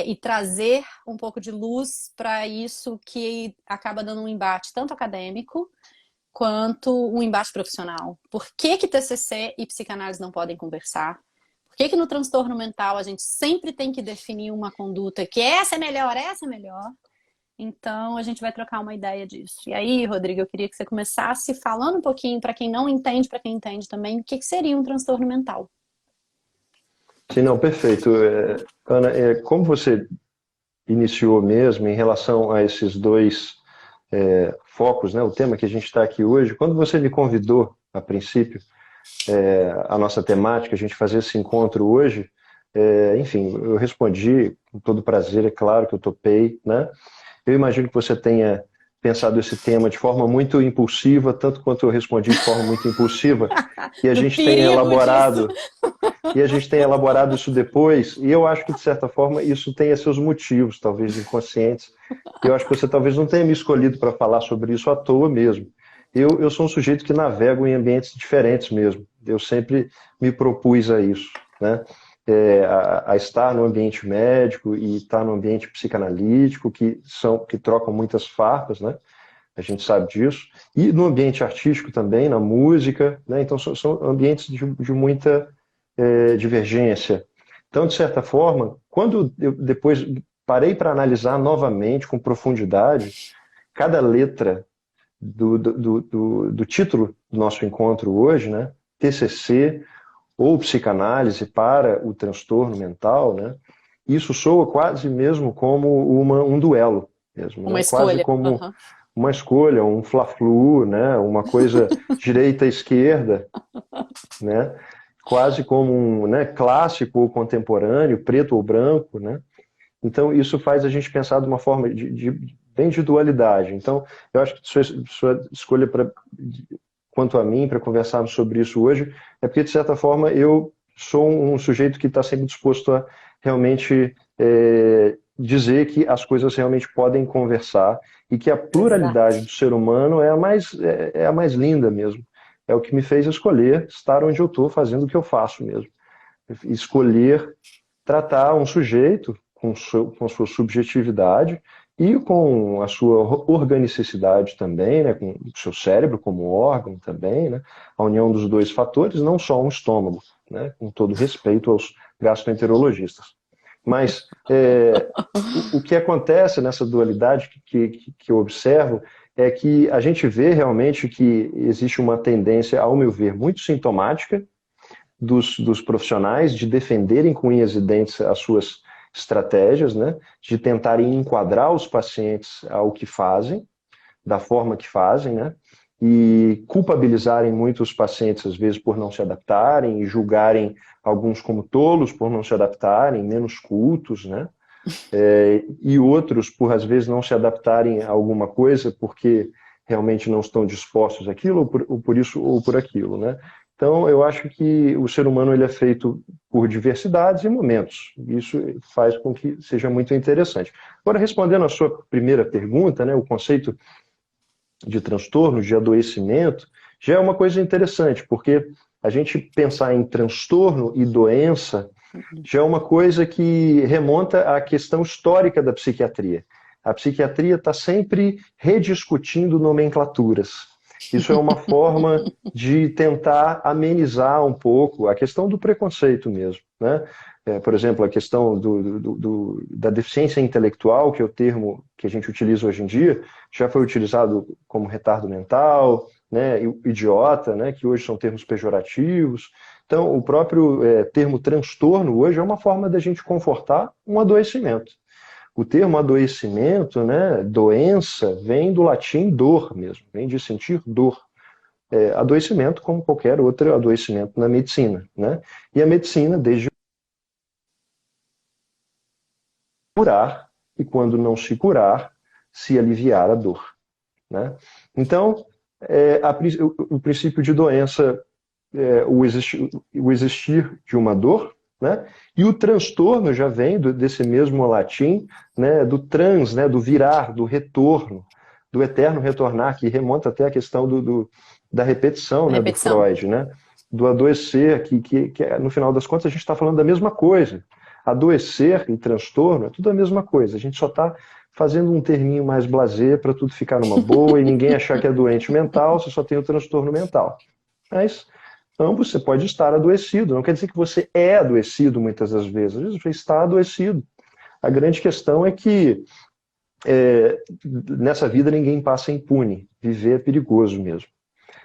e trazer um pouco de luz para isso que acaba dando um embate tanto acadêmico quanto um embate profissional. Por que que TCC e psicanálise não podem conversar? Por que que no transtorno mental a gente sempre tem que definir uma conduta que essa é melhor, essa é melhor? Então, a gente vai trocar uma ideia disso. E aí, Rodrigo, eu queria que você começasse falando um pouquinho, para quem não entende, para quem entende também, o que que seria um transtorno mental. Sim, não, perfeito. Ana, como você iniciou mesmo em relação a esses dois focos, né, o tema que a gente está aqui hoje, quando você me convidou, a princípio, a nossa temática, a gente fazer esse encontro hoje, enfim, eu respondi com todo prazer, é claro que eu topei, né? Eu imagino que você tenha pensado esse tema de forma muito impulsiva, tanto quanto eu respondi de forma muito impulsiva, e a Do gente tem perigo disso. elaborado e a gente tem elaborado isso depois, e eu acho que, de certa forma, isso tenha seus motivos, talvez inconscientes. Eu acho que você talvez não tenha me escolhido para falar sobre isso à toa mesmo. Eu sou um sujeito que navego em ambientes diferentes mesmo. Eu sempre me propus a isso, né? A estar no ambiente médico e estar no ambiente psicanalítico, que trocam muitas farpas, né? A gente sabe disso. E no ambiente artístico também, na música, né? Então são ambientes de muita divergência. Então, de certa forma, quando eu depois parei para analisar novamente, com profundidade, cada letra do título do nosso encontro hoje, né? TCC ou psicanálise para o transtorno mental, né? Isso soa quase mesmo como um duelo mesmo, Uma né? Quase escolha. como Uhum. uma escolha, um fla-flu, né? Uma coisa direita-esquerda, né? Quase como um, né, clássico ou contemporâneo, preto ou branco, né? Então isso faz a gente pensar de uma forma bem de dualidade. Então eu acho que sua escolha quanto a mim para conversarmos sobre isso hoje é porque de certa forma eu sou um sujeito que está sempre disposto a realmente dizer que as coisas realmente podem conversar e que a pluralidade Exato. do ser humano é a mais linda mesmo. É o que me fez escolher estar onde eu estou, fazendo o que eu faço mesmo. Escolher tratar um sujeito com sua subjetividade e com a sua organicidade também, né, com o seu cérebro como órgão também, né, a união dos dois fatores, não só um estômago, né, com todo respeito aos gastroenterologistas. Mas o que acontece nessa dualidade que eu observo é que a gente vê realmente que existe uma tendência, ao meu ver, muito sintomática dos profissionais de defenderem com unhas e dentes as suas estratégias, né, de tentarem enquadrar os pacientes ao que fazem, da forma que fazem, né, e culpabilizarem muito os pacientes, às vezes, por não se adaptarem, e julgarem alguns como tolos por não se adaptarem, menos cultos, né, e outros por, às vezes, não se adaptarem a alguma coisa porque realmente não estão dispostos àquilo, ou por isso ou por aquilo, né? Então, eu acho que o ser humano ele é feito por diversidades e momentos. Isso faz com que seja muito interessante. Agora, respondendo à sua primeira pergunta, né, o conceito de transtorno, de adoecimento, já é uma coisa interessante, porque a gente pensar em transtorno e doença já é uma coisa que remonta à questão histórica da psiquiatria. A psiquiatria está sempre rediscutindo nomenclaturas. Isso é uma forma de tentar amenizar um pouco a questão do preconceito mesmo, né? Por exemplo, a questão da deficiência intelectual, que é o termo que a gente utiliza hoje em dia, já foi utilizado como retardo mental, né, idiota, né, que hoje são termos pejorativos. Então, o próprio termo transtorno hoje é uma forma da gente confortar um adoecimento. O termo adoecimento, né, doença, vem do latim dor mesmo, vem de sentir dor. Adoecimento como qualquer outro adoecimento na medicina, né? E a medicina, desde curar, e quando não se curar, se aliviar a dor, né? Então, o princípio de doença o existir de uma dor, né? E o transtorno já vem desse mesmo latim, né? Do trans, né? Do virar, do retorno, do eterno retornar, que remonta até a questão da repetição, A né? Do repetição. Freud, né? Do adoecer, que no final das contas a gente está falando da mesma coisa. Adoecer e transtorno é tudo a mesma coisa. A gente só está fazendo um terminho mais blasé para tudo ficar numa boa e ninguém achar que é doente mental, você só tem o transtorno mental. Mas ambos você pode estar adoecido. Não quer dizer que você é adoecido muitas das vezes. Às vezes você está adoecido. A grande questão é que nessa vida ninguém passa impune. Viver é perigoso mesmo.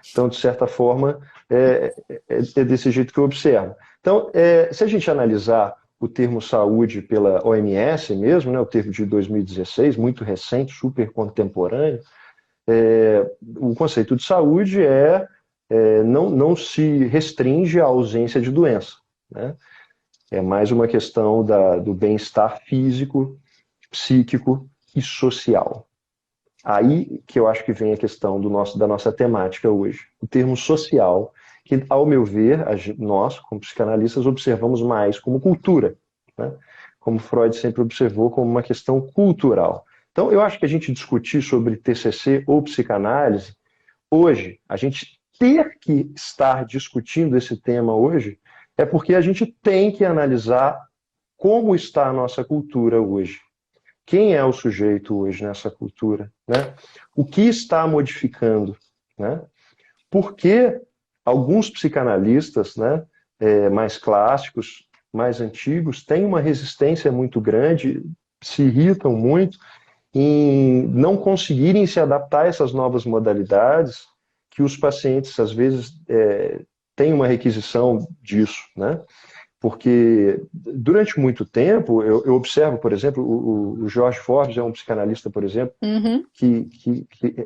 Então, de certa forma, é desse jeito que eu observo. Então, se a gente analisar o termo saúde pela OMS mesmo, né, o termo de 2016, muito recente, super contemporâneo, o conceito de saúde não se restringe à ausência de doença, né? É mais uma questão do bem-estar físico, psíquico e social. Aí que eu acho que vem a questão da nossa temática hoje. O termo social, que, ao meu ver, nós, como psicanalistas, observamos mais como cultura, né? Como Freud sempre observou, como uma questão cultural. Então, eu acho que a gente discutir sobre TCC ou psicanálise, hoje, a gente ter que estar discutindo esse tema hoje, é porque a gente tem que analisar como está a nossa cultura hoje. Quem é o sujeito hoje nessa cultura, né? O que está modificando, né? Por que alguns psicanalistas, né, mais clássicos, mais antigos, têm uma resistência muito grande, se irritam muito em não conseguirem se adaptar a essas novas modalidades, que os pacientes, às vezes, têm uma requisição disso, né? Porque durante muito tempo, eu observo, por exemplo, o George Forbes é um psicanalista, por exemplo, que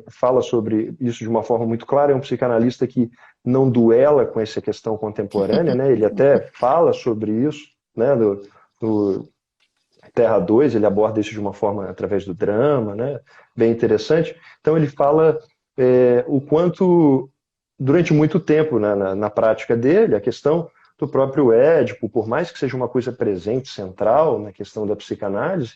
fala sobre isso de uma forma muito clara, é um psicanalista que não duela com essa questão contemporânea, né? Ele até fala sobre isso, né? No Terra 2, ele aborda isso de uma forma através do drama, né? Bem interessante. Então ele fala o quanto, durante muito tempo, né, na prática dele, a questão do próprio Édipo, por mais que seja uma coisa presente, central na questão da psicanálise,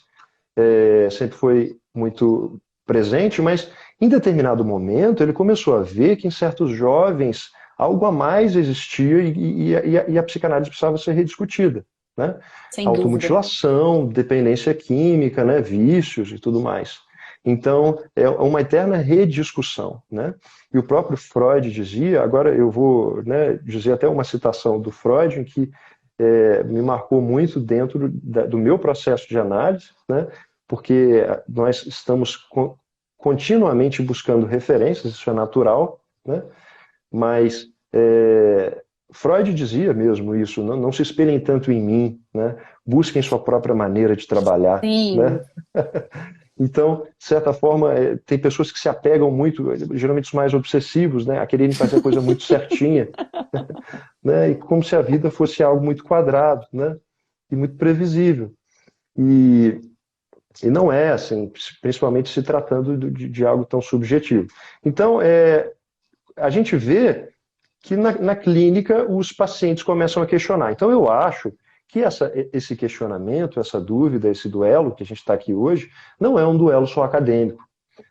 sempre foi muito presente, mas em determinado momento ele começou a ver que em certos jovens algo a mais existia e a psicanálise precisava ser rediscutida, né? Sem dúvida. Automutilação, dependência química, né, vícios e tudo mais. Então, é uma eterna rediscussão, né? E o próprio Freud dizia, agora eu vou, né, dizer até uma citação do Freud, em que me marcou muito dentro do meu processo de análise, né? Porque nós estamos continuamente buscando referências, isso é natural, né? Mas Freud dizia mesmo isso, não se espelhem tanto em mim, né? Busquem sua própria maneira de trabalhar, Sim. né? Então, de certa forma, tem pessoas que se apegam muito, geralmente os mais obsessivos, né, a quererem fazer a coisa muito certinha, né, e como se a vida fosse algo muito quadrado, né, e muito previsível. E não é assim, principalmente se tratando de algo tão subjetivo. Então, a gente vê que na clínica os pacientes começam a questionar. Então, eu acho que esse questionamento, essa dúvida, esse duelo que a gente está aqui hoje, não é um duelo só acadêmico.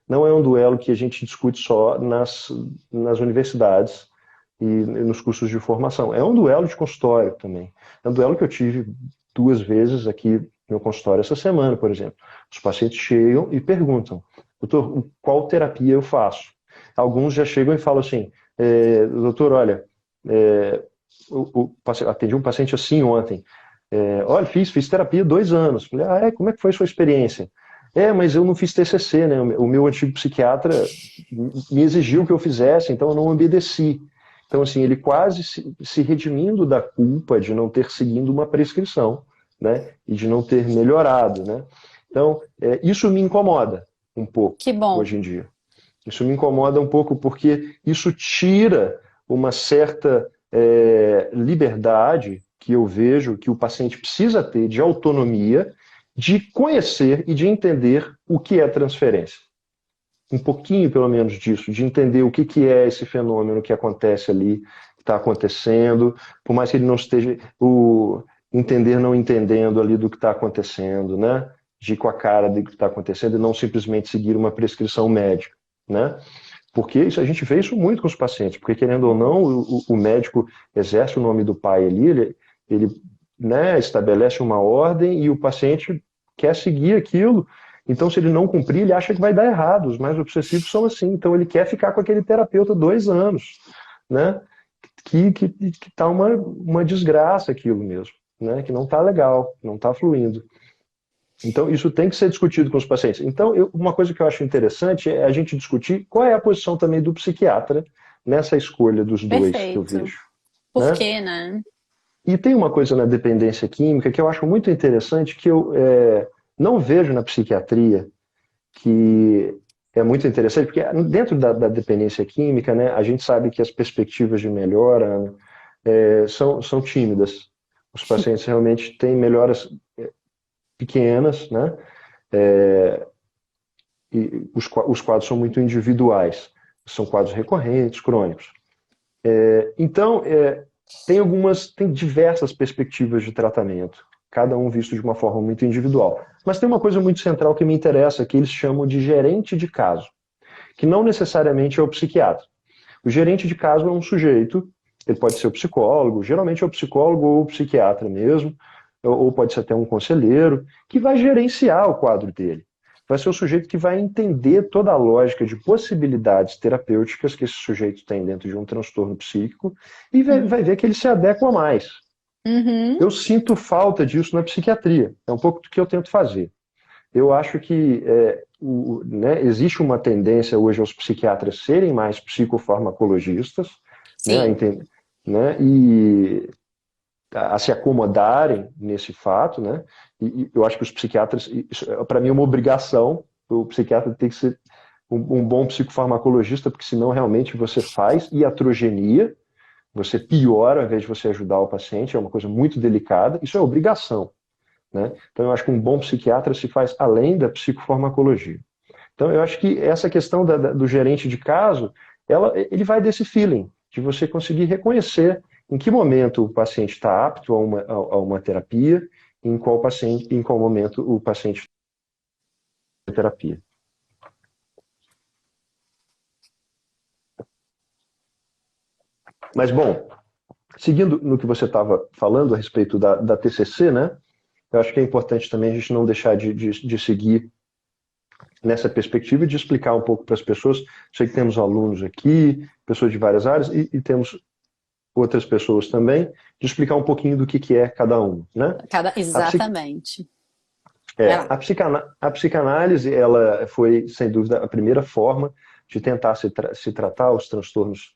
Não é um duelo que a gente discute só nas universidades e nos cursos de formação. É um duelo de consultório também. É um duelo que eu tive 2 vezes aqui no meu consultório essa semana, por exemplo. Os pacientes chegam e perguntam: doutor, qual terapia eu faço? Alguns já chegam e falam assim: doutor, olha, atendi um paciente assim ontem. Olha, fiz terapia 2 anos. Falei, como é que foi a sua experiência? Mas eu não fiz TCC, né? O meu antigo psiquiatra me exigiu que eu fizesse, então eu não obedeci. Então, assim, ele quase se redimindo da culpa de não ter seguido uma prescrição, né? E de não ter melhorado, né? Então, isso me incomoda um pouco Que bom. hoje em dia. Isso me incomoda um pouco porque isso tira uma certa liberdade que eu vejo que o paciente precisa ter de autonomia, de conhecer e de entender o que é transferência. Um pouquinho, pelo menos, disso, de entender o que é esse fenômeno que acontece ali, que está acontecendo, por mais que ele não esteja entender não entendendo ali do que está acontecendo, né? De ir com a cara do que está acontecendo e não simplesmente seguir uma prescrição médica, né? Porque a gente vê isso muito com os pacientes, porque querendo ou não, o médico exerce o nome do pai ali, ele né, estabelece uma ordem e o paciente quer seguir aquilo. Então, se ele não cumprir, ele acha que vai dar errado. Os mais obsessivos são assim. Então, ele quer ficar com aquele terapeuta 2 anos, né? Que tá uma desgraça aquilo mesmo, né? Que não tá legal, não tá fluindo. Então, isso tem que ser discutido com os pacientes. Então, uma coisa que eu acho interessante é a gente discutir qual é a posição também do psiquiatra nessa escolha dos dois que eu Perfeito. vejo, Por né? quê, né? E tem uma coisa na dependência química que eu acho muito interessante, que eu não vejo na psiquiatria, que é muito interessante, porque dentro da dependência química, né, a gente sabe que as perspectivas de melhora, né, são tímidas. Os pacientes realmente têm melhoras pequenas, né? E os quadros são muito individuais. São quadros recorrentes, crônicos. Então, tem diversas perspectivas de tratamento, cada um visto de uma forma muito individual. Mas tem uma coisa muito central que me interessa, que eles chamam de gerente de caso, que não necessariamente é o psiquiatra. O gerente de caso é um sujeito, ele pode ser o psicólogo, geralmente é o psicólogo ou o psiquiatra mesmo, ou pode ser até um conselheiro, que vai gerenciar o quadro dele. Vai ser o sujeito que vai entender toda a lógica de possibilidades terapêuticas que esse sujeito tem dentro de um transtorno psíquico e vai ver que ele se adequa mais. Uhum. Eu sinto falta disso na psiquiatria. É um pouco do que eu tento fazer. Eu acho que né, existe uma tendência hoje aos psiquiatras serem mais psicofarmacologistas, né, Sim. e a se acomodarem nesse fato, né? E eu acho que os psiquiatras, para mim, é uma obrigação. O psiquiatra tem que ser um bom psicofarmacologista, porque senão realmente você faz iatrogenia, você piora ao invés de você ajudar o paciente, é uma coisa muito delicada. Isso é obrigação, né? Então eu acho que um bom psiquiatra se faz além da psicofarmacologia. Então eu acho que essa questão do gerente de caso, ele vai desse feeling, de você conseguir reconhecer em que momento o paciente está apto a uma terapia, em qual momento o paciente está a terapia. Mas, bom, seguindo no que você estava falando a respeito da TCC, né? Eu acho que é importante também a gente não deixar de seguir nessa perspectiva e de explicar um pouco para as pessoas. Sei que temos alunos aqui, pessoas de várias áreas, e temos outras pessoas também, de explicar um pouquinho do que é cada um, né? Exatamente. A psicanálise, ela foi, sem dúvida, a primeira forma de tentar se tratar os transtornos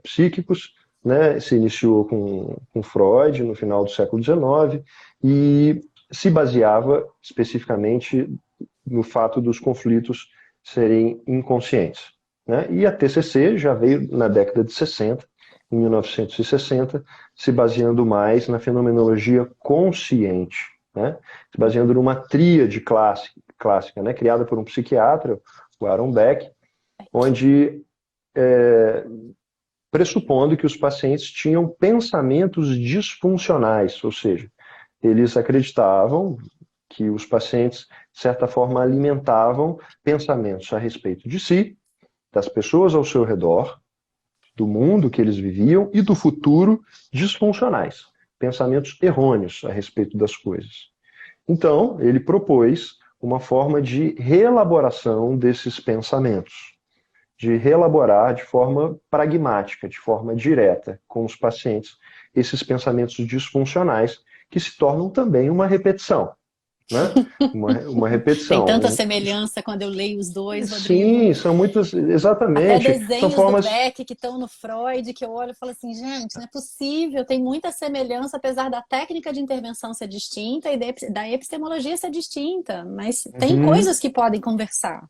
psíquicos, né? Se iniciou com Freud no final do século XIX e se baseava especificamente no fato dos conflitos serem inconscientes, né? E a TCC já veio na década de 60, em 1960, se baseando mais na fenomenologia consciente, né? Se baseando numa tríade clássica, né? Criada por um psiquiatra, o Aaron Beck, onde pressupondo que os pacientes tinham pensamentos disfuncionais, ou seja, eles acreditavam que os pacientes, de certa forma, alimentavam pensamentos a respeito de si, das pessoas ao seu redor, do mundo que eles viviam e do futuro disfuncionais, pensamentos errôneos a respeito das coisas. Então, ele propôs uma forma de reelaboração desses pensamentos, de reelaborar de forma pragmática, de forma direta com os pacientes, esses pensamentos disfuncionais que se tornam também uma repetição, né? Uma Tem repetição. tanta semelhança quando eu leio os dois, Rodrigo. Sim, são muitas, Até exatamente, são desenhos do formas. Beck que estão no Freud, que eu olho e falo assim, gente, não é possível, tem muita semelhança, apesar da técnica de intervenção ser distinta e da epistemologia ser distinta, mas tem Uhum. coisas que podem conversar.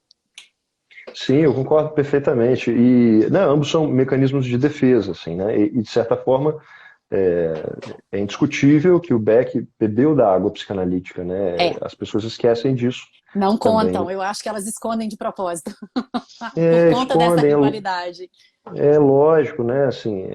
Sim, eu concordo perfeitamente. E né, ambos são mecanismos de defesa, assim, né? E de certa forma é, é indiscutível que o Beck bebeu da água psicanalítica, né? É, As pessoas esquecem disso não também. contam, eu acho que elas escondem de propósito, por conta dessa Escondem, rivalidade. é lógico, né? Assim,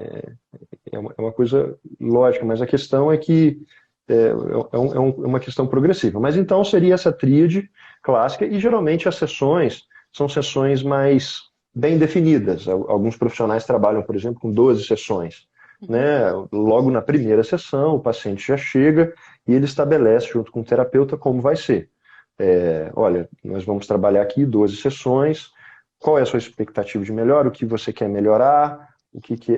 é uma coisa lógica, mas a questão é que é uma questão progressiva. Mas então seria essa tríade clássica, e geralmente as sessões são sessões mais bem definidas. Alguns profissionais trabalham, por exemplo, com 12 sessões. né? Logo na primeira sessão, o paciente já chega e ele estabelece junto com o terapeuta como vai ser. Olha, nós vamos trabalhar aqui 12 sessões, qual é a sua expectativa de melhora, o que você quer melhorar,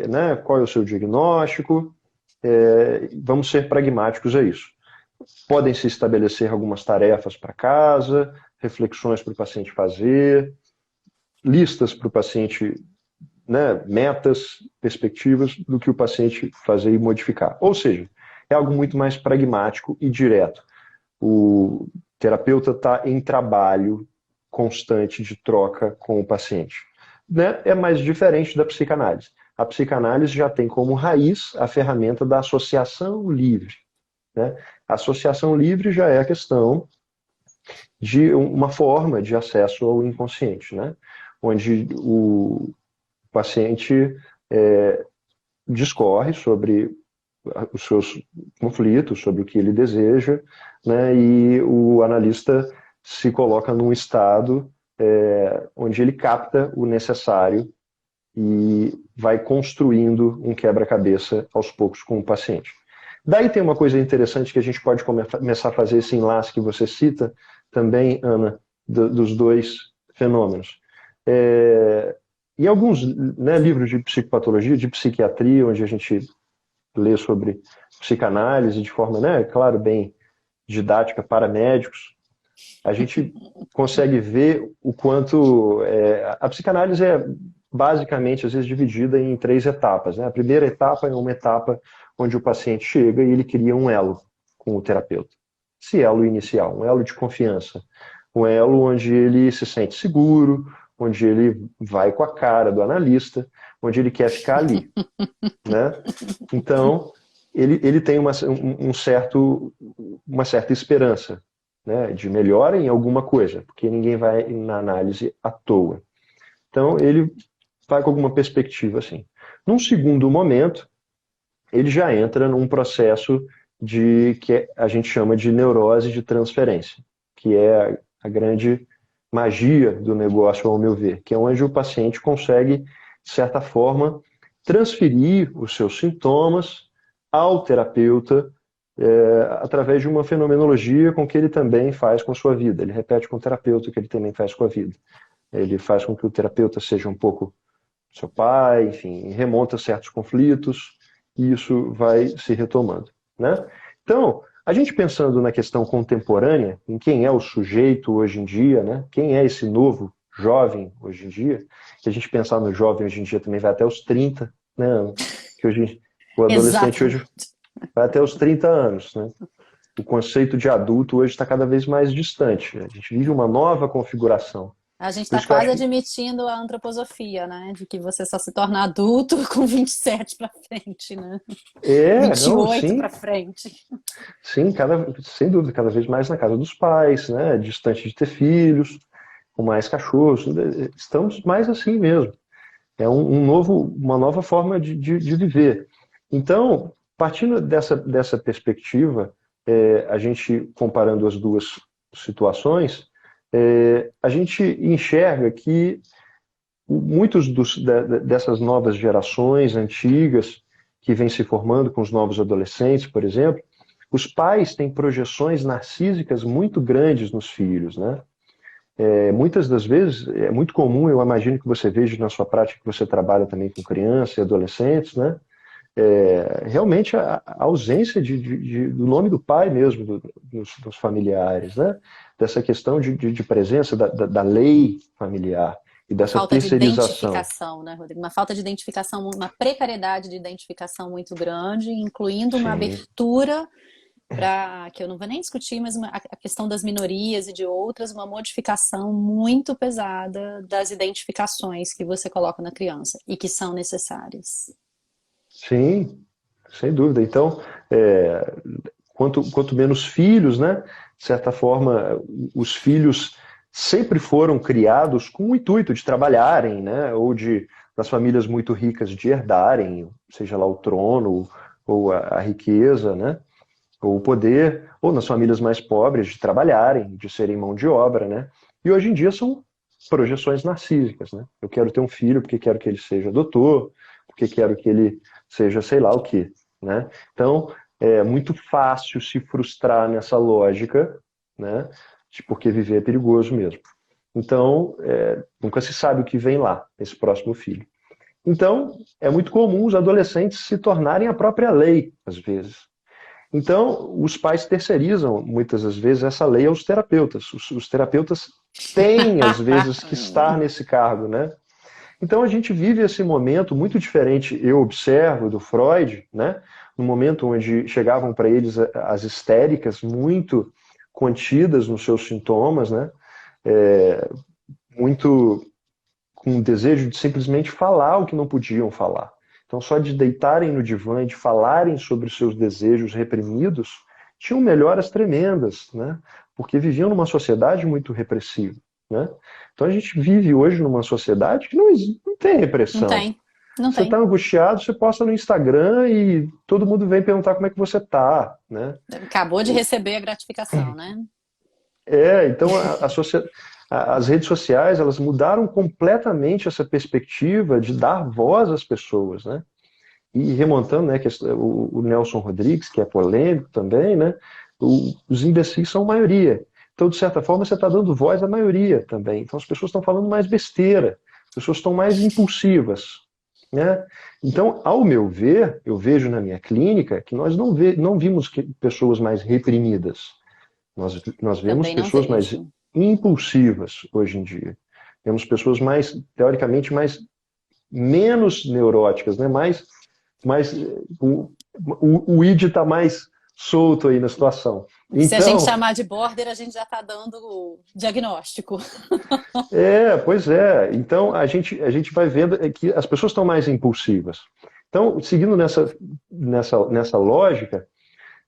né? Qual é o seu diagnóstico, vamos ser pragmáticos a isso. Podem se estabelecer algumas tarefas para casa, reflexões para o paciente fazer, listas para o paciente, né, metas, perspectivas do que o paciente fazer e modificar. Ou seja, é algo muito mais pragmático e direto. O terapeuta está em trabalho constante de troca com o paciente. Né? É mais diferente da psicanálise. A psicanálise já tem como raiz a ferramenta da associação livre. Né? A associação livre já é a questão de uma forma de acesso ao inconsciente, né? Onde o paciente discorre sobre os seus conflitos, sobre o que ele deseja, né? E o analista se coloca num estado onde ele capta o necessário e vai construindo um quebra-cabeça aos poucos com o paciente. Daí tem uma coisa interessante que a gente pode começar a fazer esse enlace que você cita também, Ana, dos dois fenômenos. Em alguns, né, livros de psicopatologia, de psiquiatria, onde a gente lê sobre psicanálise de forma, né, claro, bem didática para médicos, a gente consegue ver o quanto a psicanálise é basicamente, às vezes, dividida em 3 etapas. Né? A primeira etapa é uma etapa onde o paciente chega e ele cria um elo com o terapeuta. Esse elo inicial, um elo de confiança, um elo onde ele se sente seguro, onde ele vai com a cara do analista, onde ele quer ficar ali. Né? Então, ele tem uma certa esperança, né, de melhora em alguma coisa, porque ninguém vai na análise à toa. Então, ele vai com alguma perspectiva assim. Num segundo momento, ele já entra num processo que a gente chama de neurose de transferência, que é a grande magia do negócio, ao meu ver, que é onde o paciente consegue, de certa forma, transferir os seus sintomas ao terapeuta através de uma fenomenologia com que ele também faz com a sua vida. Ele repete com o terapeuta o que ele também faz com a vida. Ele faz com que o terapeuta seja um pouco seu pai, enfim, remonta certos conflitos e isso vai se retomando. Né? Então, a gente pensando na questão contemporânea, em quem é o sujeito hoje em dia, né? Quem é esse novo jovem hoje em dia, que a gente pensar no jovem hoje em dia também vai até os 30, né? Que hoje, o adolescente hoje vai até os 30 anos. Né? O conceito de adulto hoje está cada vez mais distante. A gente vive uma nova configuração. A gente está quase admitindo a antroposofia, né? De que você só se torna adulto com 27 para frente, né? 28 para frente. Sim, sem dúvida, cada vez mais na casa dos pais, né? Distante de ter filhos, com mais cachorros. Estamos mais assim mesmo. É uma nova forma de viver. Então, partindo dessa perspectiva, a gente comparando as duas situações, a gente enxerga que muitos dessas novas gerações antigas que vêm se formando com os novos adolescentes, por exemplo, os pais têm projeções narcísicas muito grandes nos filhos, né? Muitas das vezes, é muito comum, eu imagino que você veja na sua prática, que você trabalha também com crianças e adolescentes, né? Realmente a ausência do nome do pai mesmo, dos familiares, né? Dessa questão de presença da lei familiar e dessa falta terceirização. De identificação, né, Rodrigo? Uma falta de identificação, uma precariedade de identificação muito grande, incluindo uma abertura para, que eu não vou nem discutir, mas a questão das minorias e de outras, uma modificação muito pesada das identificações que você coloca na criança e que são necessárias. Sim, sem dúvida. Então, quanto menos filhos, né? De certa forma, os filhos sempre foram criados com o intuito de trabalharem, né? Ou das famílias muito ricas de herdarem, seja lá o trono ou a riqueza, né? Ou o poder, ou nas famílias mais pobres de trabalharem, de serem mão de obra, né? E hoje em dia são projeções narcísicas, né? Eu quero ter um filho porque quero que ele seja doutor, porque quero que ele seja sei lá o quê, né? Então, é muito fácil se frustrar nessa lógica, né? Porque viver é perigoso mesmo. Então, nunca se sabe o que vem lá, esse próximo filho. Então, é muito comum os adolescentes se tornarem a própria lei, às vezes. Então, os pais terceirizam, muitas das vezes, essa lei aos terapeutas. Os terapeutas têm, às vezes, que estar nesse cargo, né? Então, a gente vive esse momento muito diferente, eu observo, do Freud, né? No momento onde chegavam para eles as histéricas muito contidas nos seus sintomas, né? Muito com o desejo de simplesmente falar o que não podiam falar. Então, só de deitarem no divã e de falarem sobre os seus desejos reprimidos, tinham melhoras tremendas, né? Porque viviam numa sociedade muito repressiva, né? Então, a gente vive hoje numa sociedade que não tem Não repressão. tem. Não Você tem. está angustiado, você posta no Instagram e todo mundo vem perguntar como é que você está, né? Acabou de receber a gratificação, né? Então as redes sociais, elas mudaram completamente essa perspectiva de dar voz às pessoas, né? E remontando, né, que o Nelson Rodrigues, que é polêmico também, né? Os imbecis são maioria. Então, de certa forma, você está dando voz à maioria também. Então, as pessoas estão falando mais besteira, as pessoas estão mais impulsivas, né? Então, ao meu ver, eu vejo na minha clínica que nós não vimos pessoas mais reprimidas. Nós vemos Também não pessoas mais vejo. impulsivas hoje em dia. Vemos pessoas mais, teoricamente, menos neuróticas, né? O id está mais solto aí na situação. Se a gente Então, chamar de border, a gente já está dando o diagnóstico. pois é. Então, a gente vai vendo que as pessoas estão mais impulsivas. Então, seguindo nessa lógica,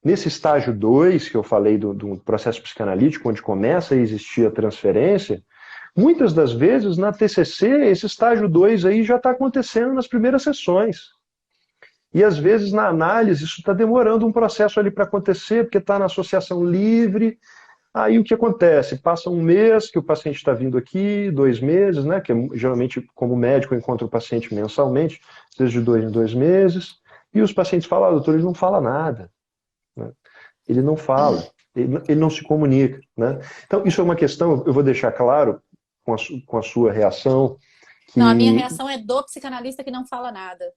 nesse estágio 2 que eu falei do processo psicanalítico, onde começa a existir a transferência, muitas das vezes na TCC, esse estágio 2 aí já está acontecendo nas primeiras sessões. E às vezes na análise isso está demorando um processo ali para acontecer, porque está na associação livre. Aí o que acontece? Passa um mês que o paciente está vindo aqui, 2 meses, né? Que geralmente, como médico, eu encontro o paciente mensalmente, às vezes de 2 em 2 meses, e os pacientes falam, doutor, ele não fala nada. Né? Ele não fala, ele não se comunica. Né? Então, isso é uma questão, eu vou deixar claro com a sua reação, Não, a minha que reação é do psicanalista que não fala nada.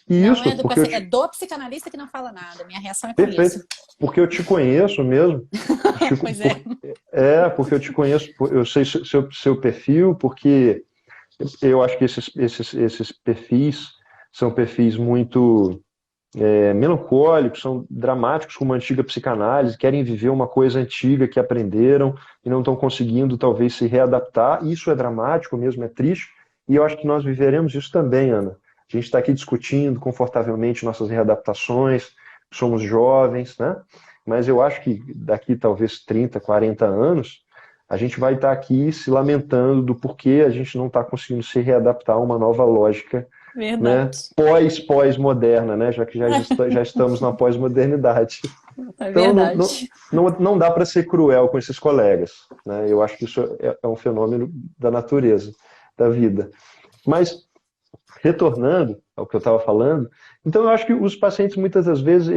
Não isso, é do paciente, é do psicanalista que não fala nada. Minha reação é com perfeito, isso. porque eu te conheço mesmo, Pois é. porque eu te conheço, eu sei seu perfil, porque eu acho que esses perfis são perfis muito melancólicos, são dramáticos como a antiga psicanálise, querem viver uma coisa antiga que aprenderam e não estão conseguindo talvez se readaptar. Isso é dramático mesmo, é triste, e eu acho que nós viveremos isso também, Ana. A gente está aqui discutindo confortavelmente nossas readaptações, somos jovens, né? Mas eu acho que daqui talvez 30, 40 anos, a gente vai estar aqui se lamentando do porquê a gente não está conseguindo se readaptar a uma nova lógica, né? Verdade. Pós-moderna, né? Já que já estamos na pós-modernidade. É Então verdade. não dá para ser cruel com esses colegas, né? Eu acho que isso é um fenômeno da natureza, da vida. Mas retornando ao que eu estava falando, então eu acho que os pacientes muitas das vezes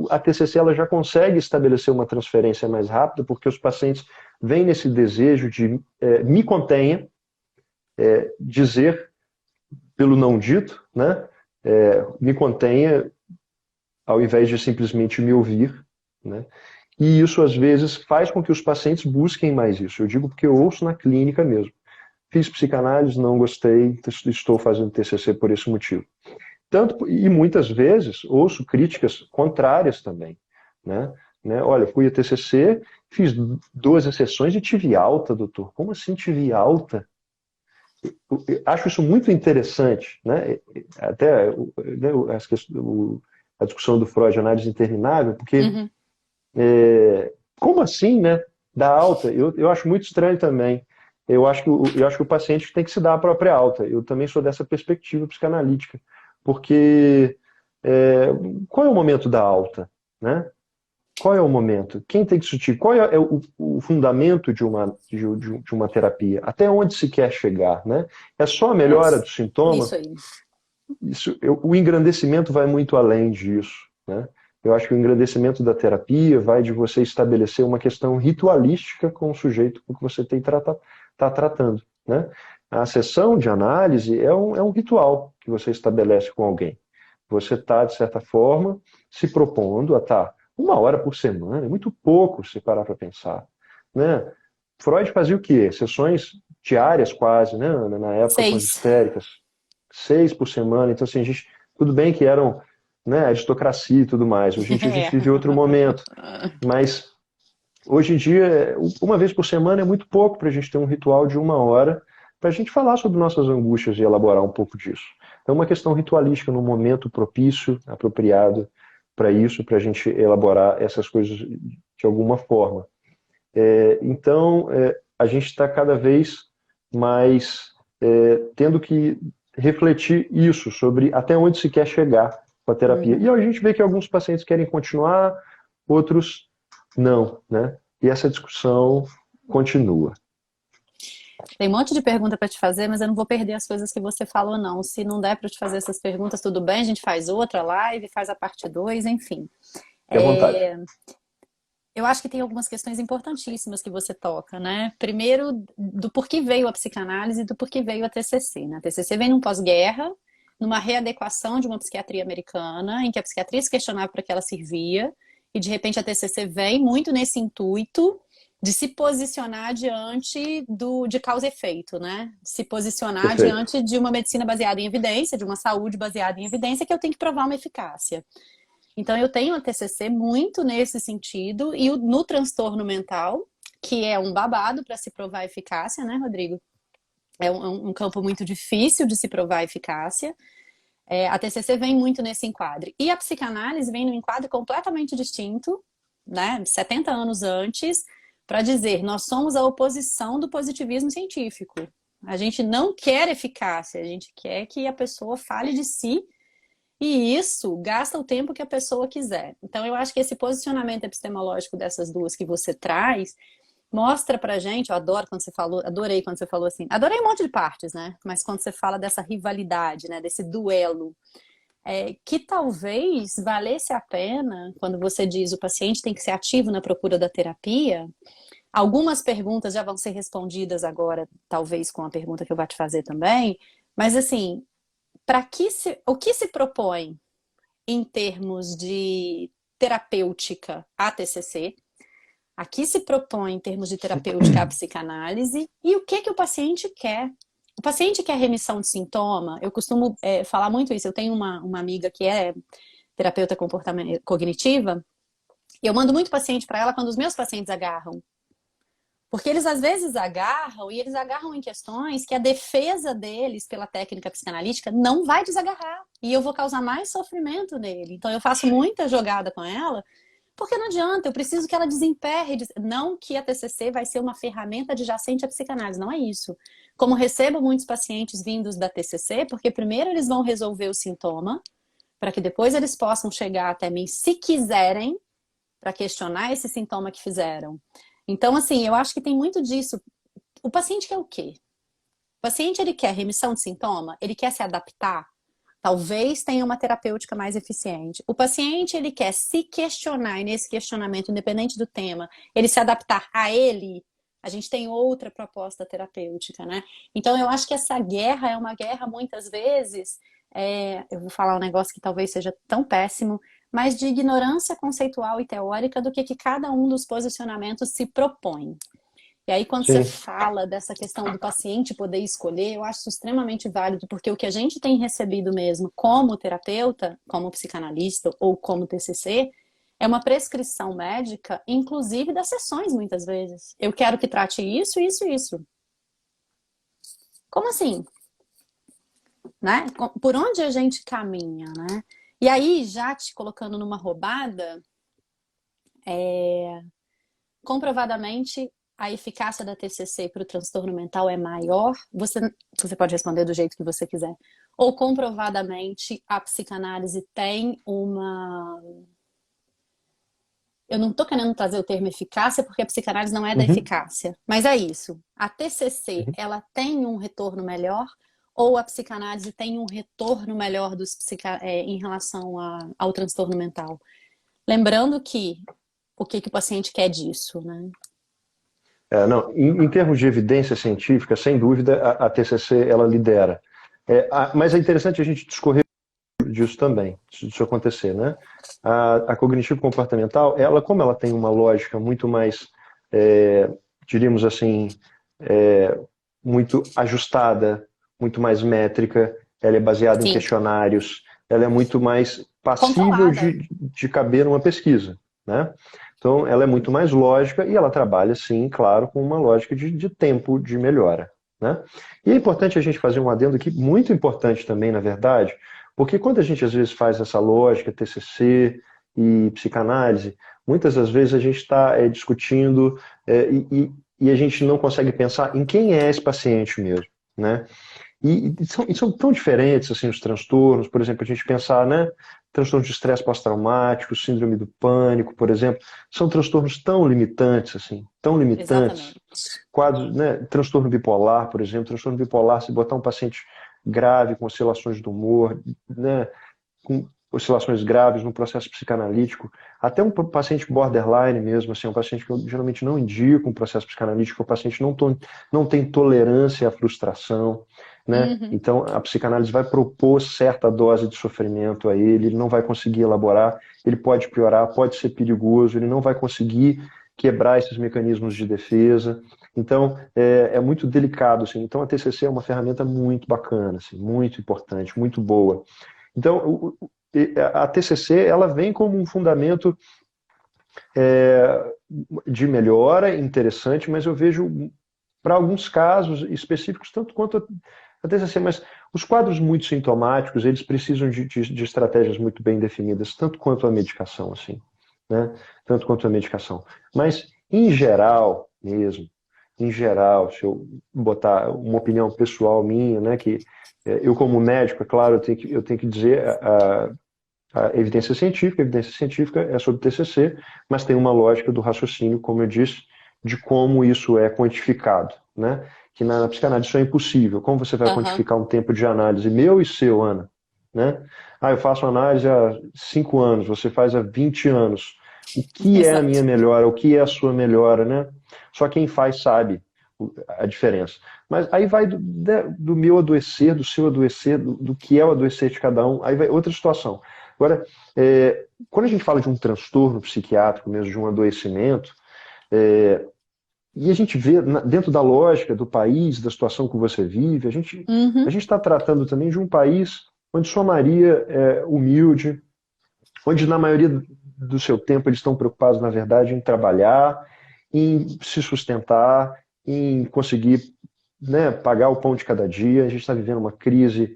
a TCC ela já consegue estabelecer uma transferência mais rápida porque os pacientes vêm nesse desejo de me contenha, dizer pelo não dito, né? Me contenha ao invés de simplesmente me ouvir, né? E isso às vezes faz com que os pacientes busquem mais isso. Eu digo porque eu ouço na clínica mesmo. Fiz psicanálise, não gostei, estou fazendo TCC por esse motivo. E muitas vezes ouço críticas contrárias também, né? Olha, fui a TCC, fiz 12 sessões e tive alta, doutor. Como assim tive alta? Eu acho isso muito interessante, né? Até a discussão do Freud, análise interminável, porque Uhum. como assim, né? Dar alta? Eu acho muito estranho também. Eu acho que o paciente tem que se dar a própria alta. Eu também sou dessa perspectiva psicanalítica. Porque qual é o momento da alta? Né? Qual é o momento? Quem tem que discutir? Qual é o fundamento de uma terapia? Até onde se quer chegar? Né? É só a melhora do sintoma? Isso aí. o engrandecimento vai muito além disso, né? Eu acho que o engrandecimento da terapia vai de você estabelecer uma questão ritualística com o sujeito com que você tá tratando, né? A sessão de análise é um ritual que você estabelece com alguém. Você está, de certa forma, se propondo a estar 1 hora por semana, é muito pouco se parar para pensar, né? Freud fazia o quê? Sessões diárias quase, né, Ana? Na época com as 6. histéricas. 6 por semana. Então, assim, tudo bem que eram, né, aristocracia e tudo mais. Hoje em dia a gente É. vive outro momento. Mas hoje em dia, 1 vez por semana é muito pouco para a gente ter um ritual de 1 hora para a gente falar sobre nossas angústias e elaborar um pouco disso. Então, uma questão ritualística no momento propício, apropriado para isso, para a gente elaborar essas coisas de alguma forma. Então, a gente está cada vez mais tendo que refletir isso, sobre até onde se quer chegar com a terapia. E Uhum. a gente vê que alguns pacientes querem continuar, outros não, né? E essa discussão continua. Tem um monte de pergunta para te fazer, mas eu não vou perder as coisas que você falou, não. Se não der para te fazer essas perguntas, tudo bem, a gente faz outra live, faz a parte 2, enfim. Fique à vontade. Eu acho que tem algumas questões importantíssimas que você toca, né? Primeiro, do porquê veio a psicanálise e do porquê veio a TCC, né? A TCC vem num pós-guerra, numa readequação de uma psiquiatria americana, em que a psiquiatria se questionava para que ela servia, e de repente a TCC vem muito nesse intuito de se posicionar diante de causa e efeito, né? Se posicionar Perfeito. diante de uma medicina baseada em evidência, de uma saúde baseada em evidência, que eu tenho que provar uma eficácia. Então, eu tenho a TCC muito nesse sentido, e no transtorno mental, que é um babado para se provar eficácia, né, Rodrigo? É um campo muito difícil de se provar eficácia. A TCC vem muito nesse enquadre. E a psicanálise vem num enquadre completamente distinto, né, 70 anos antes, para dizer, nós somos a oposição do positivismo científico. A gente não quer eficácia, a gente quer que a pessoa fale de si, e isso gasta o tempo que a pessoa quiser. Então, eu acho que esse posicionamento epistemológico dessas duas que você traz mostra pra gente, eu adoro quando você falou, adorei quando você falou assim, adorei um monte de partes, né? Mas quando você fala dessa rivalidade, né? Desse duelo, que talvez valesse a pena, quando você diz o paciente tem que ser ativo na procura da terapia, algumas perguntas já vão ser respondidas agora, talvez com a pergunta que eu vou te fazer também, mas assim, o que se propõe em termos de terapêutica a TCC, aqui se propõe em termos de terapêutica a psicanálise, e o que o paciente quer. O paciente quer remissão de sintoma, eu costumo falar muito isso, eu tenho uma amiga que é terapeuta cognitiva, e eu mando muito paciente para ela quando os meus pacientes agarram. Porque eles às vezes agarram, e eles agarram em questões que a defesa deles pela técnica psicanalítica não vai desagarrar. E eu vou causar mais sofrimento nele. Então eu faço muita jogada com ela, porque não adianta, eu preciso que ela desemperre. Não que a TCC vai ser uma ferramenta adjacente à psicanálise, não é isso. Como recebo muitos pacientes vindos da TCC, porque primeiro eles vão resolver o sintoma, para que depois eles possam chegar até mim, se quiserem, para questionar esse sintoma que fizeram. Então, assim, eu acho que tem muito disso. O paciente quer o quê? O paciente, ele quer remissão de sintoma? Ele quer se adaptar? Talvez tenha uma terapêutica mais eficiente. O paciente, ele quer se questionar, e nesse questionamento, independente do tema, ele se adaptar a ele, a gente tem outra proposta terapêutica, né? Então, eu acho que essa guerra é uma guerra, muitas vezes, eu vou falar um negócio que talvez seja tão péssimo, mas de ignorância conceitual e teórica do que cada um dos posicionamentos se propõe. E aí, quando você Sim, fala dessa questão do paciente poder escolher, eu acho isso extremamente válido, porque o que a gente tem recebido mesmo como terapeuta, como psicanalista ou como TCC, é uma prescrição médica, inclusive das sessões, muitas vezes. Eu quero que trate isso, isso, isso. Como assim? Né? Por onde a gente caminha, né? E aí, já te colocando numa roubada, comprovadamente a eficácia da TCC para o transtorno mental é maior. Você pode responder do jeito que você quiser. Ou comprovadamente a psicanálise tem uma... Eu não estou querendo trazer o termo eficácia, porque a psicanálise não é da uhum, eficácia. Mas é isso. A TCC, uhum. ela tem um retorno melhor, ou a psicanálise tem um retorno melhor em relação ao transtorno mental? Lembrando que o que o paciente quer disso, né? Não, em termos de evidência científica, sem dúvida, a TCC ela lidera. Mas é interessante a gente discorrer disso também, disso acontecer, né? A cognitivo-comportamental, como ela tem uma lógica muito mais, diríamos assim, muito ajustada, muito mais métrica, ela é baseada em Sim. questionários, ela é muito mais passível Controlada. de caber numa pesquisa, né? Então, ela é muito mais lógica e ela trabalha, sim, claro, com uma lógica de tempo de melhora, né? E é importante a gente fazer um adendo aqui, muito importante também, na verdade, porque quando a gente às vezes faz essa lógica, TCC e psicanálise, muitas das vezes a gente está discutindo e a gente não consegue pensar em quem é esse paciente mesmo, né? E são tão diferentes assim os transtornos, por exemplo, a gente pensar, né, transtorno de estresse pós-traumático, síndrome do pânico, por exemplo, são transtornos tão limitantes, assim, tão limitantes. Exatamente. Quadros, né, transtorno bipolar, por exemplo, transtorno bipolar, se botar um paciente grave com oscilações do humor, né, com oscilações graves no processo psicanalítico, até um paciente borderline mesmo, assim, um paciente que eu geralmente não indico um processo psicanalítico, o paciente não tem tolerância à frustração, né? Uhum. Então a psicanálise vai propor certa dose de sofrimento a ele não vai conseguir elaborar, ele pode piorar, pode ser perigoso, ele não vai conseguir quebrar esses mecanismos de defesa. Então é muito delicado, assim. Então a TCC é uma ferramenta muito bacana, assim, muito importante, muito boa. Então, a TCC ela vem como um fundamento de melhora interessante, mas eu vejo para alguns casos específicos, tanto quanto a TCC, mas os quadros muito sintomáticos, eles precisam de estratégias muito bem definidas, tanto quanto a medicação, assim, né? Tanto quanto a medicação. Mas, em geral, mesmo, em geral, se eu botar uma opinião pessoal minha, né, que eu como médico, é claro, eu tenho que dizer a evidência científica é sobre TCC, mas tem uma lógica do raciocínio, como eu disse, de como isso é quantificado, né? Que na psicanálise isso é impossível. Como você vai Aham. quantificar um tempo de análise meu e seu, Ana? Né? Eu faço análise há 5 anos, você faz há 20 anos. O que é a minha Exato. melhora? O que é a sua melhora, né? Só quem faz sabe a diferença. Mas aí vai do meu adoecer, do seu adoecer, do que é o adoecer de cada um. Aí vai outra situação. Agora, quando a gente fala de um transtorno psiquiátrico, mesmo de um adoecimento, e a gente vê dentro da lógica do país, da situação que você vive, a Uhum. gente está tratando também de um país onde sua maioria é humilde, onde na maioria do seu tempo eles estão preocupados, na verdade, em trabalhar, em se sustentar, em conseguir, né, pagar o pão de cada dia. A gente está vivendo uma crise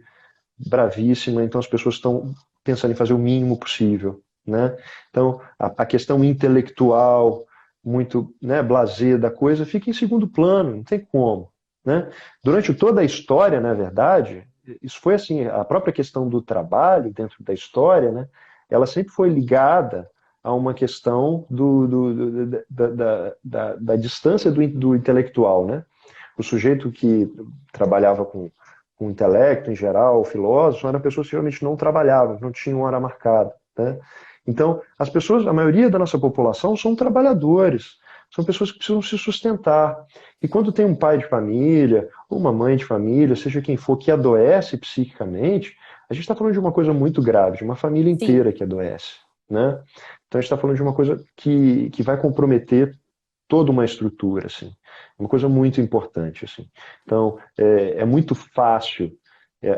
bravíssima, então as pessoas estão pensando em fazer o mínimo possível, né? Então a questão intelectual, muito, né, blasé da coisa, fica em segundo plano, não tem como, né? Durante toda a história, na verdade, isso foi assim, a própria questão do trabalho dentro da história, né? Ela sempre foi ligada a uma questão da distância do intelectual, né? O sujeito que trabalhava com intelecto em geral, filósofos, eram pessoas que realmente não trabalhavam, não tinham hora marcada, né? Então, as pessoas, a maioria da nossa população são trabalhadores, são pessoas que precisam se sustentar. E quando tem um pai de família, ou uma mãe de família, seja quem for, que adoece psiquicamente, a gente está falando de uma coisa muito grave, de uma família Sim. inteira que adoece, né? Então a gente está falando de uma coisa que vai comprometer toda uma estrutura, assim. É uma coisa muito importante, assim. Então, é muito fácil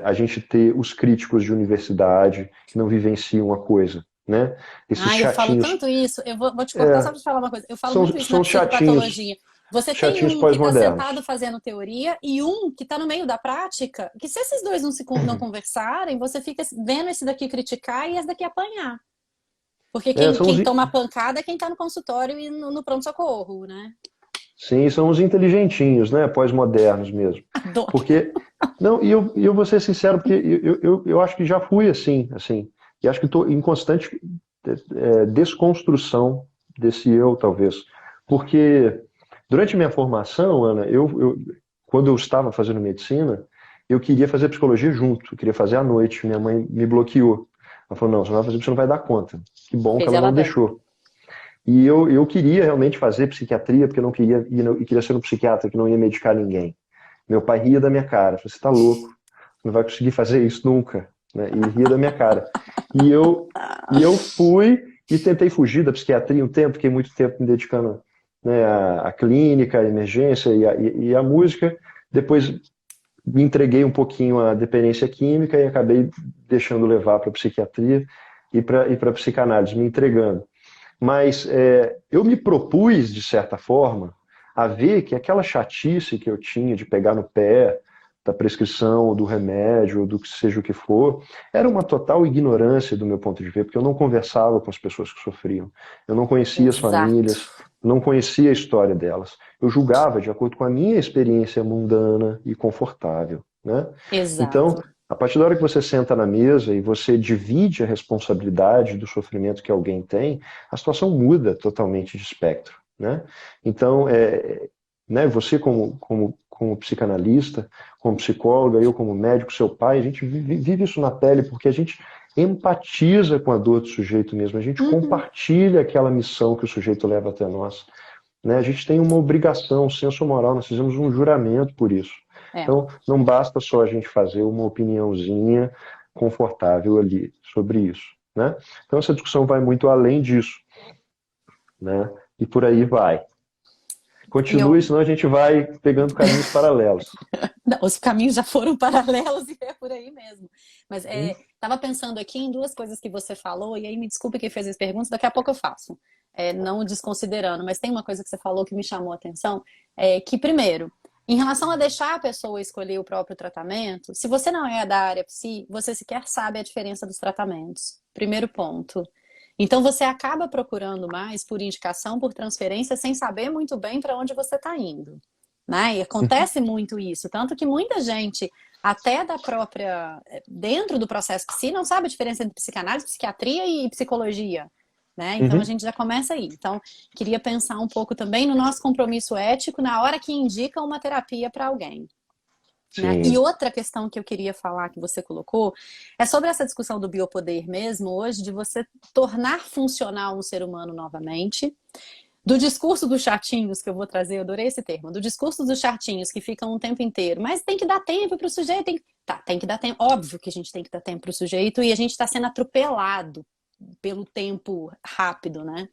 a gente ter os críticos de universidade que não vivenciam a coisa, né? Esses Eu falo chatinhos, tanto isso. Eu vou te cortar só é, para te falar uma coisa. Eu falo muito são, isso na são chatinhos, psicopatologia. Você tem chatinhos um que está pós-modernos. sentado fazendo teoria e um que está no meio da prática, que se esses dois não conversarem, você fica vendo esse daqui criticar e esse daqui apanhar. Porque São quem toma pancada é quem está no consultório e no pronto-socorro, né? sim, são os inteligentinhos, né? Pós-modernos mesmo. Adoro. Porque, não, e eu vou ser sincero, porque eu acho que já fui assim, e acho que estou em constante desconstrução desse eu, talvez. Porque durante minha formação, Ana, quando eu estava fazendo medicina, eu queria fazer psicologia junto, eu queria fazer à noite, minha mãe me bloqueou. Ela falou, não, você não vai fazer porque você não vai dar conta. Que bom que Fez ela ela não bem. deixou. E eu queria realmente fazer psiquiatria, porque eu não queria, e queria ser um psiquiatra que não ia medicar ninguém. Meu pai ria da minha cara, falou, você está louco, você não vai conseguir fazer isso nunca. Né? E ele ria da minha cara. E eu, e eu fui e tentei fugir da psiquiatria um tempo, fiquei muito tempo me dedicando, né, à clínica, à emergência e à música. Depois me entreguei um pouquinho à dependência química e acabei deixando levar para a psiquiatria e para a psicanálise, me entregando. Mas eu me propus, de certa forma, a ver que aquela chatice que eu tinha de pegar no pé da prescrição, do remédio, do que seja o que for, era uma total ignorância do meu ponto de ver, porque eu não conversava com as pessoas que sofriam, eu não conhecia as Exato. famílias, não conhecia a história delas. Eu julgava de acordo com a minha experiência mundana e confortável, né? Então, Exato. a partir da hora que você senta na mesa e você divide a responsabilidade do sofrimento que alguém tem, a situação muda totalmente de espectro, né? Então, né, você como psicanalista, como psicóloga, eu como médico, seu pai, a gente vive isso na pele porque a gente empatiza com a dor do sujeito mesmo, a gente Uhum. compartilha aquela missão que o sujeito leva até nós. Né? A gente tem uma obrigação, um senso moral, nós fizemos um juramento por isso. É. Então, não basta só a gente fazer uma opiniãozinha confortável ali sobre isso. Né? Então, essa discussão vai muito além disso. Né? E por aí vai. E Continue, eu, senão a gente vai pegando caminhos paralelos. não, os caminhos já foram paralelos e é por aí mesmo. Mas Hum? tava pensando aqui em duas coisas que você falou, e aí me desculpe quem fez as perguntas, daqui a pouco eu faço. Não desconsiderando, mas tem uma coisa que você falou que me chamou a atenção, que primeiro, em relação a deixar a pessoa escolher o próprio tratamento, se você não é da área psi, você sequer sabe a diferença dos tratamentos. Primeiro ponto. Então você acaba procurando mais por indicação, por transferência, sem saber muito bem para onde você está indo. Né? E acontece muito isso, tanto que muita gente, até da própria, dentro do processo psi, não sabe a diferença entre psicanálise, psiquiatria e psicologia. Né? Então a Uhum. gente já começa aí. Então, queria pensar um pouco também no nosso compromisso ético na hora que indica uma terapia para alguém. Né? E Sim. outra questão que eu queria falar que você colocou é sobre essa discussão do biopoder mesmo hoje, de você tornar funcional um ser humano novamente. Do discurso dos chatinhos, que eu vou trazer, eu adorei esse termo, do discurso dos chatinhos que ficam um tempo inteiro, mas tem que dar tempo para o sujeito, tem que dar tempo, óbvio que a gente tem que dar tempo para o sujeito e a gente está sendo atropelado pelo tempo rápido, né?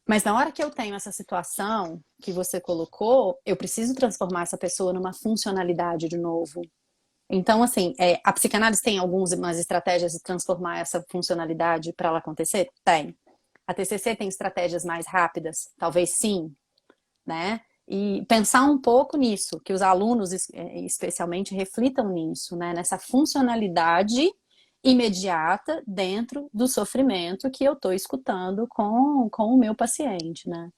Mas na hora que eu tenho essa situação que você colocou, eu preciso transformar essa pessoa numa funcionalidade de novo. Então, assim, a psicanálise tem algumas estratégias de transformar essa funcionalidade para ela acontecer? Tem. A TCC tem estratégias mais rápidas? Talvez sim, né? E pensar um pouco nisso, que os alunos especialmente reflitam nisso, né? Nessa funcionalidade imediata dentro do sofrimento que eu estou escutando com o meu paciente, né?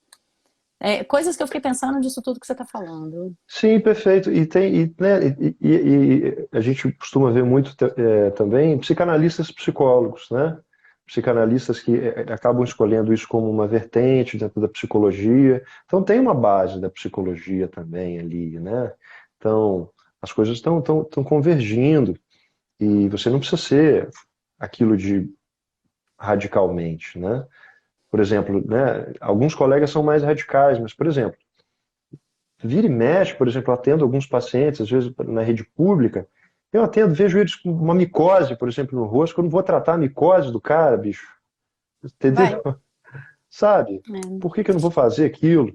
Coisas que eu fiquei pensando disso tudo que você está falando. Sim, perfeito. E a gente costuma ver muito também psicanalistas psicólogos, né? Psicanalistas que acabam escolhendo isso como uma vertente dentro da psicologia. Então tem uma base da psicologia também ali, né? Então as coisas estão convergindo e você não precisa ser aquilo de radicalmente, né? Por exemplo, né? Alguns colegas são mais radicais, mas por exemplo vira e mexe, por exemplo, eu atendo alguns pacientes, às vezes na rede pública, eu atendo, vejo eles com uma micose, por exemplo, no rosto, que eu não vou tratar a micose do cara, bicho. Entendeu? Vai. Sabe? É, Por que que eu não vou fazer aquilo?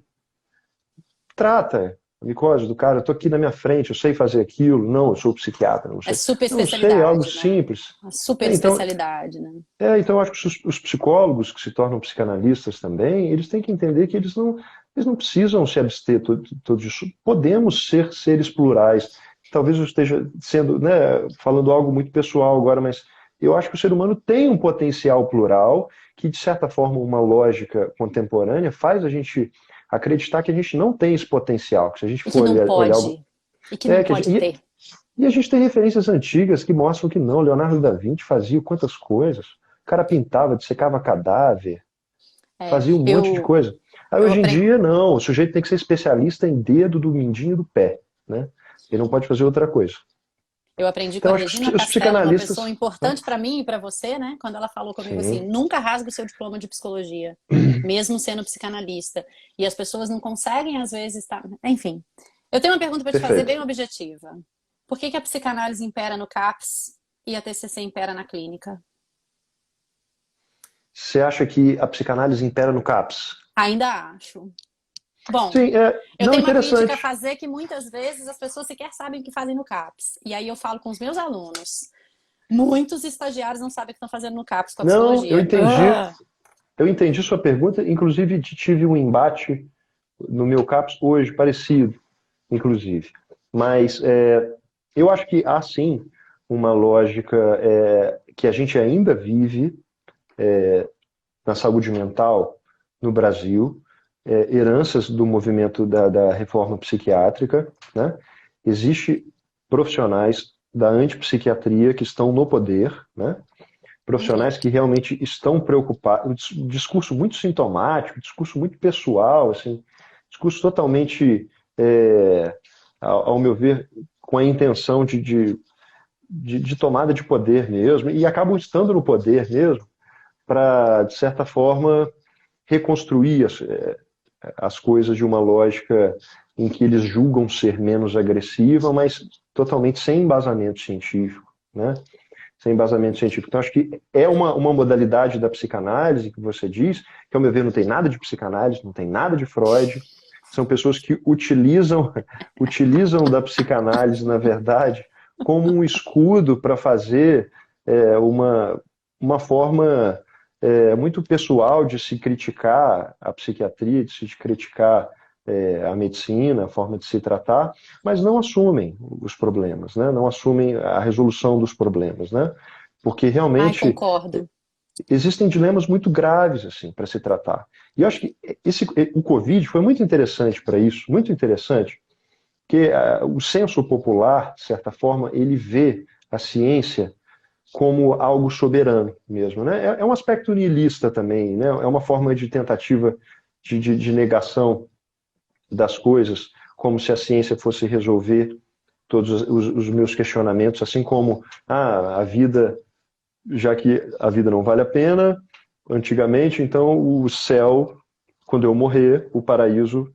Trata a micose do cara, eu tô aqui na minha frente, eu sei fazer aquilo. Não, eu sou psiquiatra, não é sei. super Não sei, é algo especialidade, né? simples. Uma super Então, especialidade, né? então eu acho que os psicólogos que se tornam psicanalistas também, eles têm que entender que eles não precisam se abster todo isso. Podemos ser seres plurais. Talvez eu esteja sendo, né, falando algo muito pessoal agora, mas eu acho que o ser humano tem um potencial plural que, de certa forma, uma lógica contemporânea faz a gente acreditar que a gente não tem esse potencial, que se a gente E que for não olhar pode. E que não pode ter. e a gente tem referências antigas que mostram que não. Leonardo da Vinci fazia quantas coisas. O cara pintava, dissecava cadáver, É, fazia um monte de eu, coisa. Aí eu hoje em aprendi. dia, não. O sujeito tem que ser especialista em dedo do mindinho do pé, né? Ele não pode fazer outra coisa. Eu aprendi com a Então, acho Regina que os Castelo, uma psicanalistas, pessoa né? importante para mim e para você, né? Quando ela falou comigo assim, Sim, nunca rasgue o seu diploma de psicologia, mesmo sendo psicanalista. E as pessoas não conseguem, às vezes, tá... Enfim. Eu tenho uma pergunta para te fazer perfeito. bem objetiva. Por que que a psicanálise impera no CAPS e a TCC impera na clínica? Você acha que a psicanálise impera no CAPS? Ainda acho. Bom, Sim, eu não, tenho uma crítica a interessante. fazer que muitas vezes as pessoas sequer sabem o que fazem no CAPS. E aí eu falo com os meus alunos. Muitos estagiários não sabem o que estão fazendo no CAPS com a Não, psicologia. Ah! eu entendi sua pergunta, inclusive tive um embate no meu CAPS hoje, parecido, inclusive. Mas eu acho que há sim uma lógica que a gente ainda vive na saúde mental no Brasil, heranças do movimento da reforma psiquiátrica, né? Existe profissionais da antipsiquiatria que estão no poder, né? Uhum. Profissionais que realmente estão preocupados, um discurso muito sintomático, um discurso muito pessoal, assim, discurso totalmente, ao meu ver, com a intenção de tomada de poder mesmo, e acabam estando no poder mesmo, para, de certa forma, reconstruir as coisas de uma lógica em que eles julgam ser menos agressiva, mas totalmente sem embasamento científico, né? Sem embasamento científico. Então, acho que é uma modalidade da psicanálise que você diz, que, ao meu ver, não tem nada de psicanálise, não tem nada de Freud. São pessoas que utilizam da psicanálise, na verdade, como um escudo para fazer uma forma muito pessoal de se criticar a psiquiatria, de se criticar a medicina, a forma de se tratar, mas não assumem os problemas, né? Não assumem a resolução dos problemas, né? Porque Ai, realmente concordo. existem dilemas muito graves assim para se tratar. E eu acho que o Covid foi muito interessante para isso, muito interessante, que o senso popular, de certa forma, ele vê a ciência como algo soberano mesmo, né? É um aspecto niilista também, né? É uma forma de tentativa de negação das coisas, como se a ciência fosse resolver todos os meus questionamentos, assim como a vida, já que a vida não vale a pena, antigamente, então o céu, quando eu morrer, o paraíso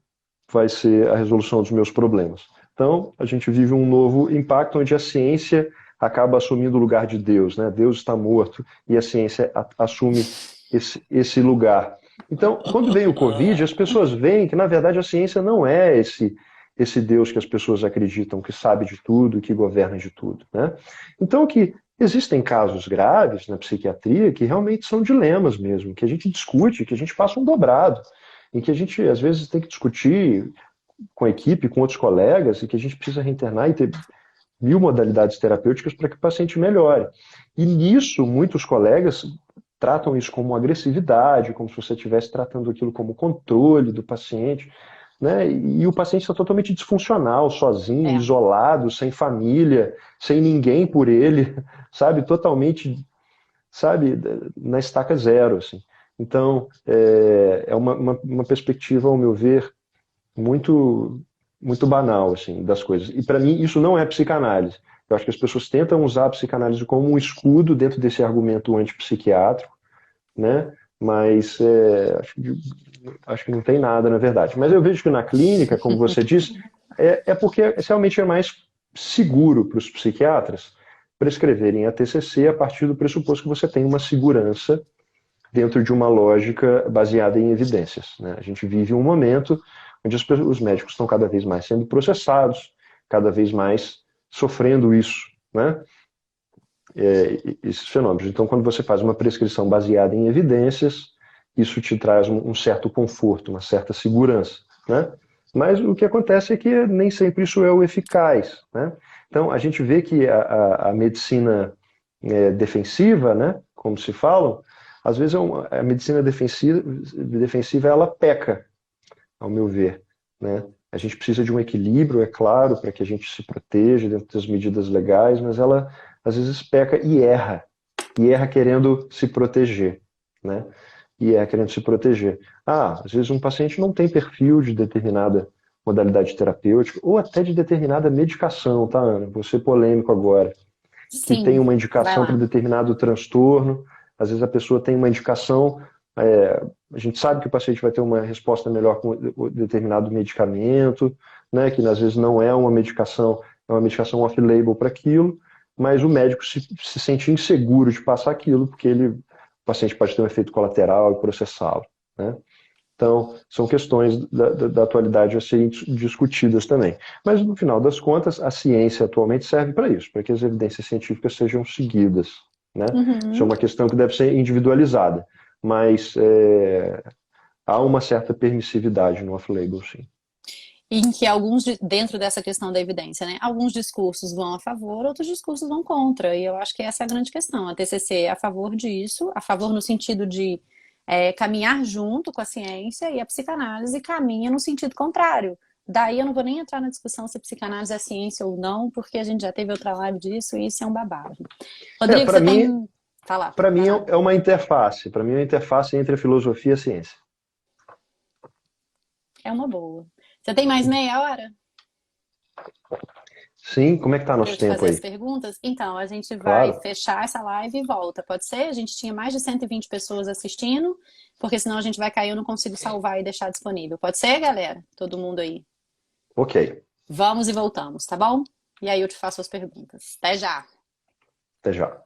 vai ser a resolução dos meus problemas. Então, a gente vive um novo impacto onde a ciência acaba assumindo o lugar de Deus, né? Deus está morto e a ciência assume esse lugar. Então, quando vem o Covid, as pessoas veem que, na verdade, a ciência não é esse Deus que as pessoas acreditam, que sabe de tudo, que governa de tudo, né? Então, que existem casos graves na psiquiatria que realmente são dilemas mesmo, que a gente discute, que a gente passa um dobrado, em que a gente, às vezes, tem que discutir com a equipe, com outros colegas, e que a gente precisa reinternar e ter mil modalidades terapêuticas para que o paciente melhore. E nisso, muitos colegas tratam isso como agressividade, como se você estivesse tratando aquilo como controle do paciente, né? E o paciente está totalmente disfuncional, sozinho, É. isolado, sem família, sem ninguém por ele, sabe? Totalmente, sabe, na estaca zero, assim. Então, é uma perspectiva, ao meu ver, muito muito banal assim das coisas. E para mim isso não é psicanálise. Eu acho que as pessoas tentam usar a psicanálise como um escudo dentro desse argumento antipsiquiátrico, né? Mas acho que não tem nada na verdade. Mas eu vejo que na clínica, como você disse, porque realmente é mais seguro para os psiquiatras prescreverem a TCC a partir do pressuposto que você tem uma segurança dentro de uma lógica baseada em evidências, né? A gente vive um momento onde os médicos estão cada vez mais sendo processados, cada vez mais sofrendo isso, né? Esses fenômenos. Então, quando você faz uma prescrição baseada em evidências, isso te traz um certo conforto, uma certa segurança, né? Mas o que acontece é que nem sempre isso é o eficaz, né? Então, a gente vê que a medicina defensiva, né, como se falam, às vezes a medicina defensiva ela peca, ao meu ver, né? A gente precisa de um equilíbrio, é claro, para que a gente se proteja dentro das medidas legais, mas ela às vezes peca e erra querendo se proteger, né? E erra querendo se proteger. Às vezes um paciente não tem perfil de determinada modalidade terapêutica, ou até de determinada medicação, tá, Ana? Vou ser polêmico agora. Que tem Sim, uma vai indicação para lá. determinado transtorno, às vezes a pessoa tem uma indicação, a gente sabe que o paciente vai ter uma resposta melhor com determinado medicamento, né, que às vezes não é uma medicação, é uma medicação off-label para aquilo, mas o médico se sente inseguro de passar aquilo, porque o paciente pode ter um efeito colateral e processá-lo, né? Então, são questões da atualidade a serem discutidas também. Mas, no final das contas, a ciência atualmente serve para isso, para que as evidências científicas sejam seguidas, né? Isso é Uhum. uma questão que deve ser individualizada, mas há uma certa permissividade no off-label, sim. Em que alguns, dentro dessa questão da evidência, né? Alguns discursos vão a favor, outros discursos vão contra. E eu acho que essa é a grande questão. A TCC é a favor disso, a favor no sentido de caminhar junto com a ciência, e a psicanálise caminha no sentido contrário. Daí eu não vou nem entrar na discussão se psicanálise é ciência ou não, porque a gente já teve outra live disso e isso é um babado. Rodrigo, Para você mim, tem. Fala, para mim vai lá. é uma interface. Para mim é uma interface entre a filosofia e a ciência. É uma boa. Você tem mais meia hora Sim, como é que está para eu nosso te tempo fazer as aí? perguntas? Então, a gente vai Claro. fechar essa live e volta, pode ser? A gente tinha mais de 120 pessoas assistindo, porque senão a gente vai cair, eu não consigo salvar e deixar disponível. Pode ser, galera? Todo mundo aí. Ok. Vamos e voltamos, tá bom? E aí eu te faço as perguntas. Até já! Até já.